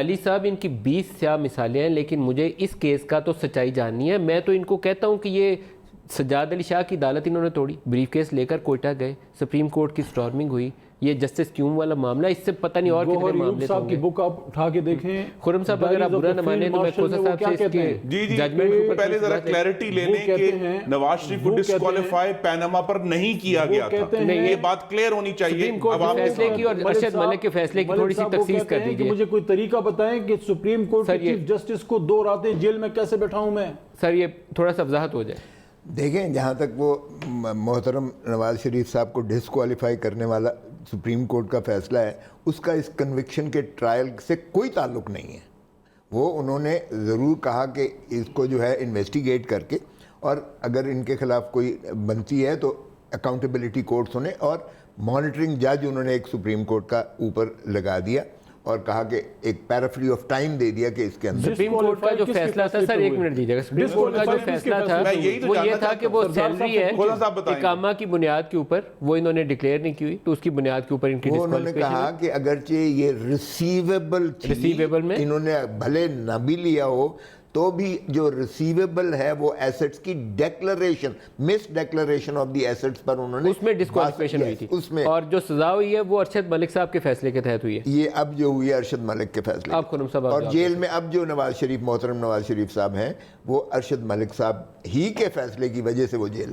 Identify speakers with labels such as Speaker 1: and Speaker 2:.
Speaker 1: علی صاحب ان کی 20 سیاہ مثالیں ہیں، لیکن مجھے اس کیس کا تو سچائی جاننی ہے. میں تو ان کو کہتا ہوں کہ یہ سجاد علی شاہ کی عدالت انہوں نے توڑی، بریف کیس لے کر کوئٹہ گئے، سپریم کورٹ کی سٹارمنگ ہوئی، یہ جسٹس کیوم والا معاملہ، اس سے پتہ نہیں اور کتنے معاملے
Speaker 2: صاحب کی بک آپ اٹھا کے دیکھیں.
Speaker 1: خرم صاحب اگر آپ برا نہ مانیں تو میں کھوسا صاحب سے اس کے
Speaker 3: جی
Speaker 1: ججمنٹ کے اوپر
Speaker 3: پہلے ذرا کلیئرٹی لے لیں کہ نواز شریف کو ڈسکوالیفائی پیناما پر نہیں کیا گیا تھا. یہ بات کلیئر ہونی چاہیے.
Speaker 1: سپریم کورٹ کے فیصلے کی اور ارشد ملک کے فیصلے کی تھوڑی سی تخصیص کر دیجئے.
Speaker 2: مجھے کوئی طریقہ بتائیں کہ سپریم کورٹ کے چیف جسٹس کو 2 راتیں جیل میں کیسے بیٹھاؤں میں.
Speaker 1: سر یہ تھوڑا سا وضاحت ہو جائے.
Speaker 4: دیکھیں جہاں تک وہ محترم نواز شریف صاحب کو ڈسکوالیفائی کرنے والا سپریم کورٹ کا فیصلہ ہے، اس کا اس کنوکشن کے ٹرائل سے کوئی تعلق نہیں ہے. وہ انہوں نے ضرور کہا کہ اس کو جو ہے انویسٹیگیٹ کر کے، اور اگر ان کے خلاف کوئی بنتی ہے تو اکاؤنٹیبلٹی کورٹس ہونے، اور مانیٹرنگ جج انہوں نے ایک سپریم کورٹ کا اوپر لگا دیا اور کہا کہ ایک پیرافری آف ٹائم دے دیا کہ اس کے اندر
Speaker 1: سپریم کورٹ کا جو فیصلہ تھا، سر ایک منٹ دیجیے گا، سپریم کورٹ کا جو فیصلہ تھا وہ یہ تھا کہ وہ سیلری ہے اقامہ کی بنیاد کے اوپر وہ انہوں نے ڈکلیئر نہیں کی ہوئی، تو اس کی بنیاد کے اوپر ان کی
Speaker 4: ڈسکوالیفیکیشن. انہوں نے کہا کہ اگرچہ یہ ریسیویبل تھی، انہوں نے بھلے نہ بھی لیا ہو تو بھی جو ریسیویبل ہے وہ ایسٹس کی declaration, misdeclaration of the assets پر انہوں نے
Speaker 1: اس میں ڈسکوالیفیکیشن ہوئی تھی،
Speaker 4: اس میں
Speaker 1: اور جو سزا ہوئی ہے وہ ارشد ملک صاحب کے فیصلے کے تحت ہوئی ہے.
Speaker 4: یہ اب جو ہوئی ہے ارشد ملک کے فیصلے، اور جیل میں اب جو نواز شریف، محترم نواز شریف صاحب ہیں، وہ ارشد ملک صاحب ہی کے فیصلے کی وجہ سے وہ جیل میں